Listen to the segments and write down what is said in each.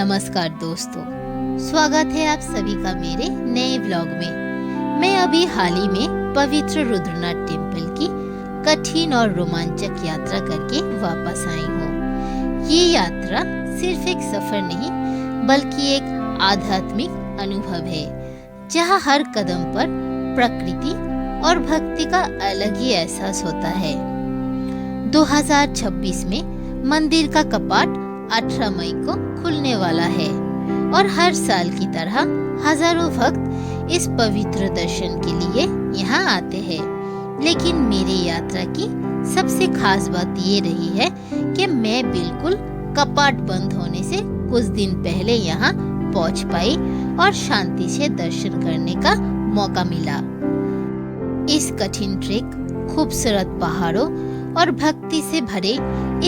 नमस्कार दोस्तों, स्वागत है आप सभी का मेरे नए व्लॉग में। मैं अभी हाल ही में पवित्र रुद्रनाथ टेम्पल की कठिन और रोमांचक यात्रा करके वापस आई हूँ। ये यात्रा सिर्फ एक सफर नहीं बल्कि एक आध्यात्मिक अनुभव है, जहाँ हर कदम पर प्रकृति और भक्ति का अलग ही एहसास होता है। 2026 में मंदिर का कपाट 18 मई को खुलने वाला है और हर साल की तरह हजारों भक्त इस पवित्र दर्शन के लिए यहाँ आते हैं। लेकिन मेरी यात्रा की सबसे खास बात ये रही है कि मैं बिल्कुल कपाट बंद होने से कुछ दिन पहले यहाँ पहुँच पाई और शांति से दर्शन करने का मौका मिला। इस कठिन ट्रेक, खूबसूरत पहाड़ों और भक्ति से भरे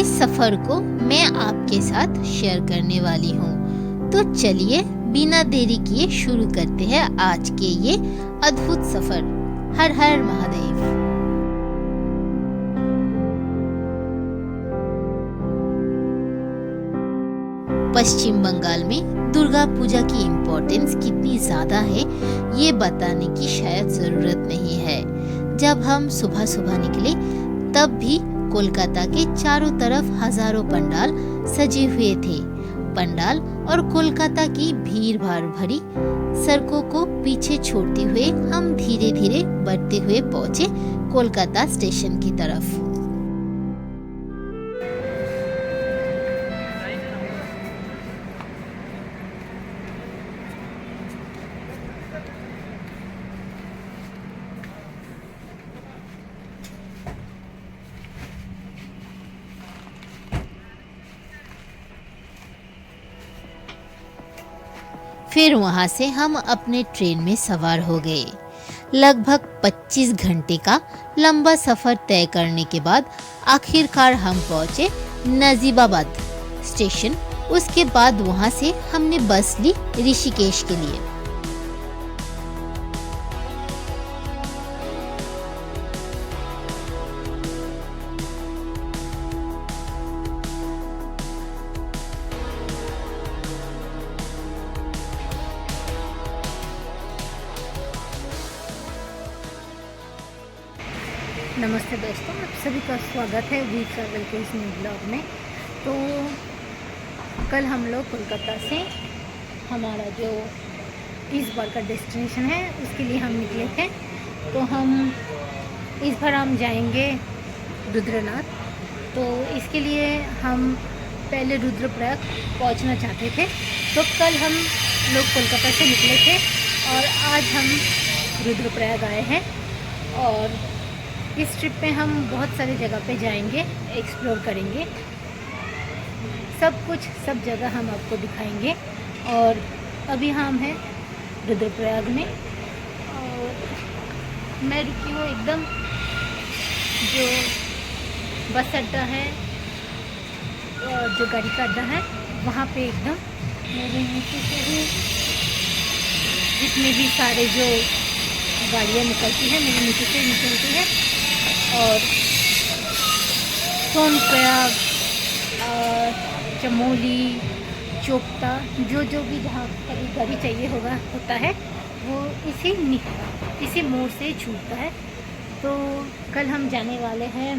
इस सफर को मैं आपके साथ शेयर करने वाली हूँ। तो चलिए बिना देरी किए शुरू करते हैं आज के ये अद्भुत सफर। हर हर महादेव। पश्चिम बंगाल में दुर्गा पूजा की इम्पोर्टेंस कितनी ज्यादा है ये बताने की शायद जरूरत नहीं है। जब हम सुबह सुबह निकले तब भी कोलकाता के चारों तरफ हजारों पंडाल सजे हुए थे। पंडाल और कोलकाता की भीड़ भाड़ भरी सड़कों को पीछे छोड़ते हुए हम धीरे धीरे बढ़ते हुए पहुंचे कोलकाता स्टेशन की तरफ। फिर वहां से हम अपने ट्रेन में सवार हो गए। लगभग 25 घंटे का लंबा सफर तय करने के बाद आखिरकार हम पहुंचे नजीबाबाद स्टेशन। उसके बाद वहां से हमने बस ली ऋषिकेश के लिए। नमस्ते दोस्तों, आप सभी का स्वागत है वी ट्रैवल के इस न्यू ब्लॉग में। तो कल हम लोग कोलकाता से हमारा जो इस बार का डेस्टिनेशन है उसके लिए हम निकले थे। तो हम इस बार हम जाएंगे रुद्रनाथ। तो इसके लिए हम पहले रुद्रप्रयाग पहुंचना चाहते थे। तो कल हम लोग कोलकाता से निकले थे और आज हम रुद्रप्रयाग आए हैं। और इस ट्रिप पे हम बहुत सारी जगह पे जाएंगे, एक्सप्लोर करेंगे, सब जगह हम आपको दिखाएंगे। और अभी हम हैं रुद्रप्रयाग में और मैं रुकी हूँ एकदम जो बस अड्डा है और जो गाड़ी का अड्डा है वहाँ पे एकदम मेरे नीचे से ही जितने भी सारे जो गाड़ियाँ निकलती हैं मेरे नीचे से निकलती है। और सोनप्रयाग, चमोली, चोपता जो भी जहाँ कभी गाड़ी चाहिए होता है वो इसी मोड़ से छूटता है। तो कल हम जाने वाले हैं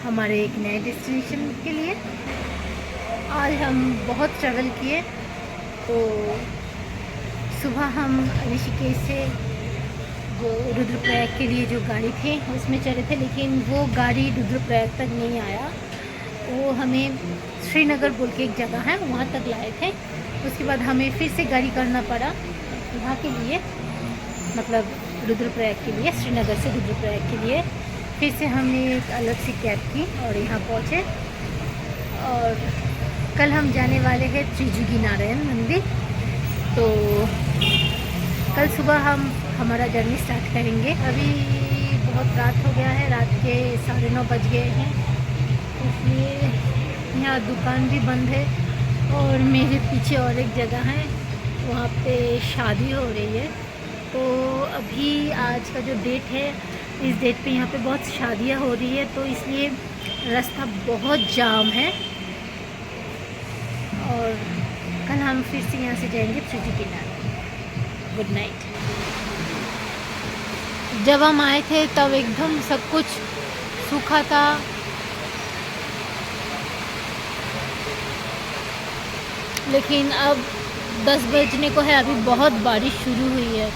हमारे एक नए डेस्टिनेशन के लिए। आज हम बहुत ट्रैवल किए। तो सुबह हम ऋषिकेश से जो रुद्रप्रयाग के लिए जो गाड़ी थी उसमें चले थे, लेकिन वो गाड़ी रुद्रप्रयाग तक नहीं आया। वो हमें श्रीनगर बोल के एक जगह है वहाँ तक लाए थे। उसके बाद हमें फिर से गाड़ी करना पड़ा यहाँ के लिए, मतलब रुद्रप्रयाग के लिए, श्रीनगर से रुद्रप्रयाग के लिए। फिर से हमने एक अलग सी कैब की और यहाँ पहुँचे। और कल हम जाने वाले हैं त्रिजुगी नारायण मंदिर। तो कल सुबह हम हमारा जर्नी स्टार्ट करेंगे। अभी बहुत रात हो गया है, रात के 9:30 बज गए हैं, इसलिए यहाँ दुकान भी बंद है। और मेरे पीछे और एक जगह है वहाँ पे शादी हो रही है। तो अभी आज का जो डेट है इस डेट पे यहाँ पे बहुत शादियाँ हो रही है, तो इसलिए रास्ता बहुत जाम है। और कल हम फिर से यहाँ से जाएंगे त्रिजुगीनारायण। Good night. जब हम आए थे तब एकदम सब कुछ सूखा था, लेकिन अब 10 बजने को है, अभी बहुत बारिश शुरू हुई है।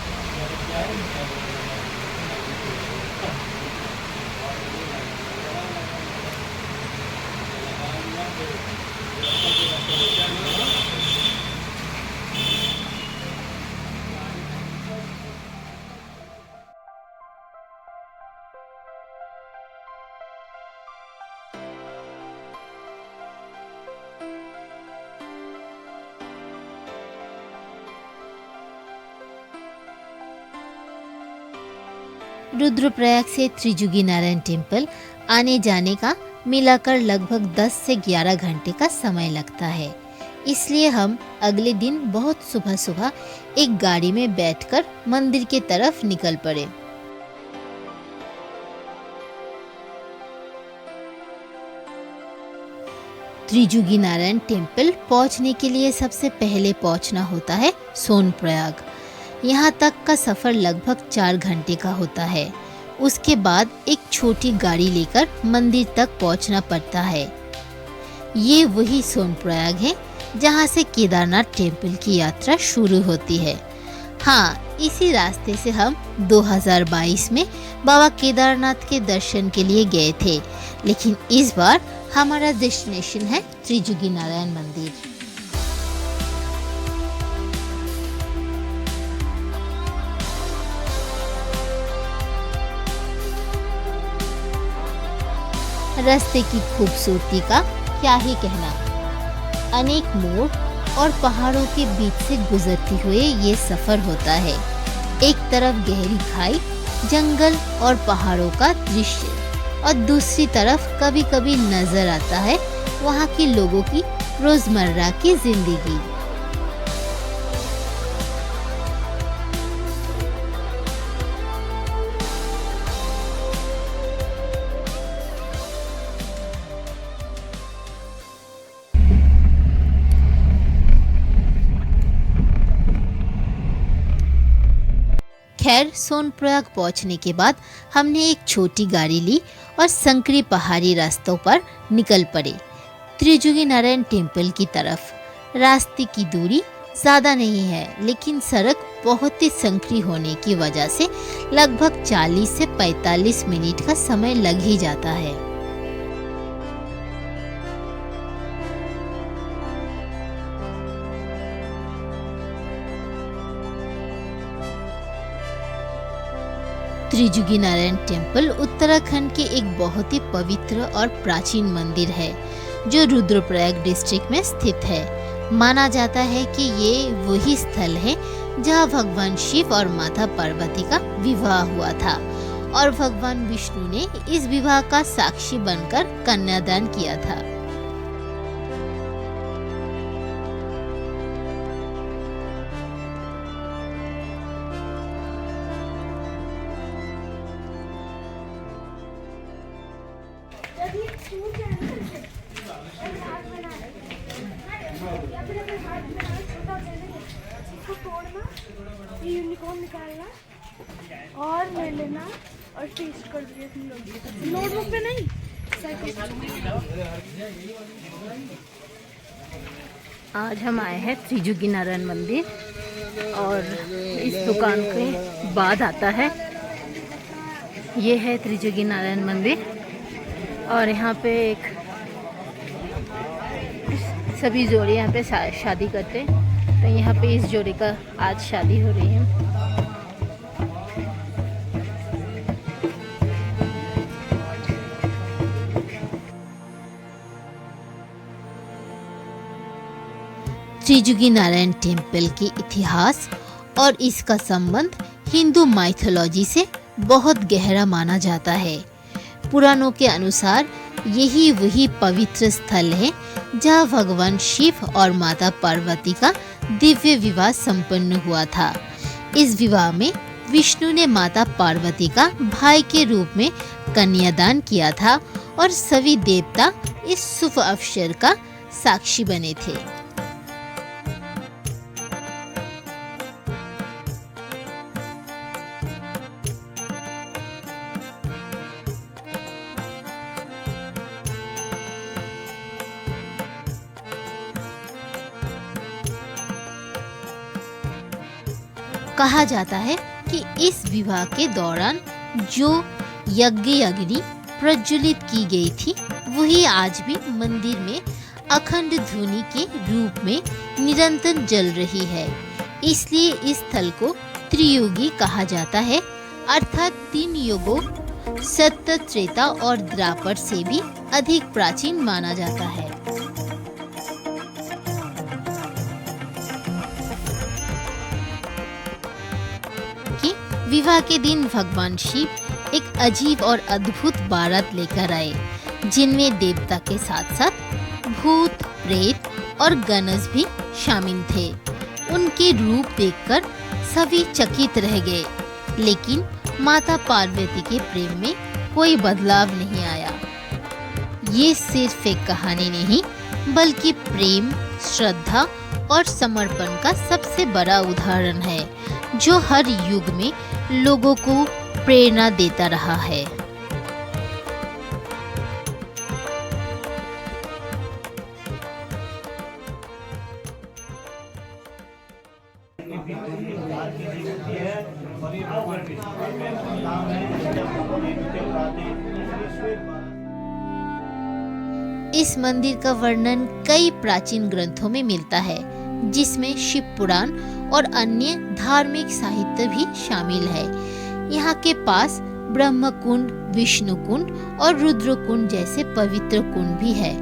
रुद्रप्रयाग से त्रिजुगीनारायण टेम्पल आने जाने का मिलाकर लगभग 10 से 11 घंटे का समय लगता है। इसलिए हम अगले दिन बहुत सुबह सुबह एक गाड़ी में बैठकर मंदिर के तरफ निकल पड़े। त्रिजुगीनारायण टेम्पल पहुंचने के लिए सबसे पहले पहुंचना होता है सोनप्रयाग। यहाँ तक का सफ़र लगभग 4 घंटे का होता है। उसके बाद एक छोटी गाड़ी लेकर मंदिर तक पहुँचना पड़ता है। ये वही सोनप्रयाग है जहाँ से केदारनाथ टेम्पल की यात्रा शुरू होती है। हाँ, इसी रास्ते से हम 2022 में बाबा केदारनाथ के दर्शन के लिए गए थे, लेकिन इस बार हमारा डेस्टिनेशन है त्रिजुगीनारायण मंदिर। रास्ते की खूबसूरती का क्या ही कहना। अनेक मोड़ और पहाड़ों के बीच से गुजरते हुए ये सफर होता है। एक तरफ गहरी खाई, जंगल और पहाड़ों का दृश्य, और दूसरी तरफ कभी कभी नजर आता है वहाँ के लोगों की रोजमर्रा की जिंदगी। खैर, सोनप्रयाग पहुंचने के बाद हमने एक छोटी गाड़ी ली और संकरी पहाड़ी रास्तों पर निकल पड़े त्रिजुगीनारायण टेम्पल की तरफ। रास्ते की दूरी ज़्यादा नहीं है, लेकिन सड़क बहुत ही संकरी होने की वजह से लगभग 40 से 45 मिनट का समय लग ही जाता है। त्रिजुगीनारायण टेम्पल उत्तराखंड के एक बहुत ही पवित्र और प्राचीन मंदिर है जो रुद्रप्रयाग डिस्ट्रिक्ट में स्थित है। माना जाता है कि ये वही स्थल है जहाँ भगवान शिव और माता पार्वती का विवाह हुआ था और भगवान विष्णु ने इस विवाह का साक्षी बनकर कन्यादान किया था। यूनिकॉर्न निकालना और ले लेना और टेस्ट कर दिया नोटबुक पे नहीं। आज हम आए हैं त्रिजुगीनारायण मंदिर और इस दुकान के बाद आता है ये है त्रिजुगीनारायण मंदिर। और यहाँ पे एक सभी जोड़े यहाँ पे शादी करते हैं, तो यहाँ पे इस जोड़े का आज शादी हो रही है। त्रिजुगीनारायण टेम्पल के इतिहास और इसका संबंध हिंदू माइथोलॉजी से बहुत गहरा माना जाता है। पुराणों के अनुसार यही वही पवित्र स्थल है जहाँ भगवान शिव और माता पार्वती का दिव्य विवाह संपन्न हुआ था। इस विवाह में विष्णु ने माता पार्वती का भाई के रूप में कन्यादान किया था और सभी देवता इस शुभ अवसर का साक्षी बने थे। कहा जाता है कि इस विवाह के दौरान जो यज्ञ अग्नि प्रज्वलित की गई थी वही आज भी मंदिर में अखंड ध्वनि के रूप में निरंतर जल रही है। इसलिए इस स्थल को त्रियुगी कहा जाता है, अर्थात 3 युगों सत्य, त्रेता और द्वापर से भी अधिक प्राचीन माना जाता है। कि विवाह के दिन भगवान शिव एक अजीब और अद्भुत बारात लेकर आए, जिनमें देवता के साथ साथ भूत, प्रेत और गणेश भी शामिल थे। उनके रूप देखकर सभी चकित रह गए, लेकिन माता पार्वती के प्रेम में कोई बदलाव नहीं आया। ये सिर्फ एक कहानी नहीं, बल्कि प्रेम, श्रद्धा और समर्पण का सबसे बड़ा उदाहरण है, जो हर युग में लोगों को प्रेरणा देता रहा है। इस मंदिर का वर्णन कई प्राचीन ग्रंथों में मिलता है, जिसमें शिव पुराण और अन्य धार्मिक साहित्य भी शामिल है। यहाँ के पास ब्रह्म कुंड, विष्णु कुंड और रुद्र कुंड जैसे पवित्र कुंड भी है,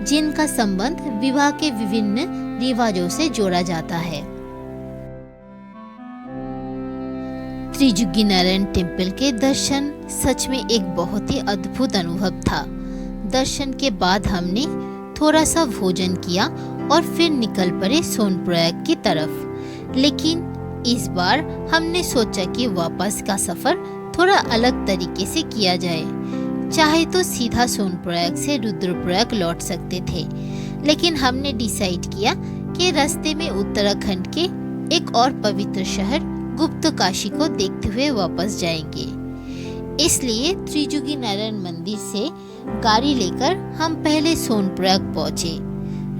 जिनका संबंध विवाह के विभिन्न रिवाजों से जोड़ा जाता है। त्रिजुगी नारायण टेम्पल के दर्शन सच में एक बहुत ही अद्भुत अनुभव था। दर्शन के बाद हमने थोड़ा सा भोजन किया और फिर निकल पड़े सोनप्रयाग की तरफ। लेकिन इस बार हमने सोचा कि वापस का सफर थोड़ा अलग तरीके से किया जाए। चाहे तो सीधा सोनप्रयाग से रुद्रप्रयाग लौट सकते थे, लेकिन हमने डिसाइड किया कि रास्ते में उत्तराखंड के एक और पवित्र शहर गुप्तकाशी को देखते हुए वापस जाएंगे। इसलिए त्रिजुगी नारायण मंदिर से गाड़ी लेकर हम पहले सोनप्रयाग पहुंचे।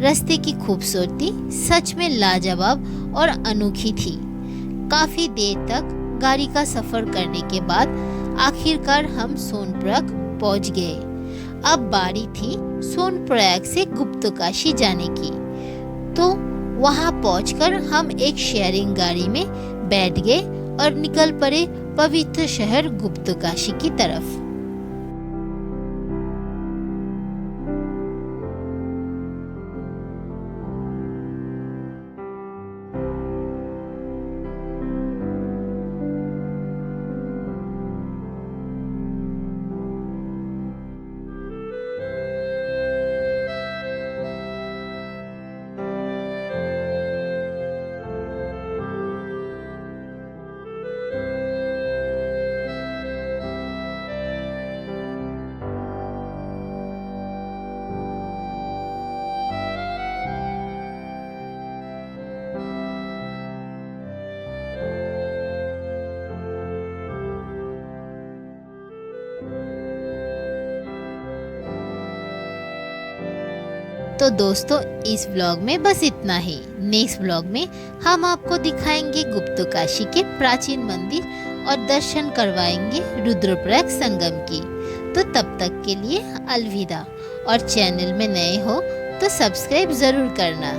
रास्ते की खूबसूरती सच में लाजवाब और अनोखी थी। काफी देर तक गाड़ी का सफर करने के बाद आखिरकार हम सोनप्रयाग पहुंच गए। अब बारी थी सोनप्रयाग से गुप्तकाशी जाने की, तो वहां पहुंचकर हम एक शेयरिंग गाड़ी में बैठ गए और निकल पड़े पवित्र शहर गुप्तकाशी की तरफ। तो दोस्तों, इस ब्लॉग में बस इतना ही। नेक्स्ट ब्लॉग में हम आपको दिखाएंगे गुप्तकाशी के प्राचीन मंदिर और दर्शन करवाएंगे रुद्रप्रयाग संगम की। तो तब तक के लिए अलविदा, और चैनल में नए हो तो सब्सक्राइब जरूर करना।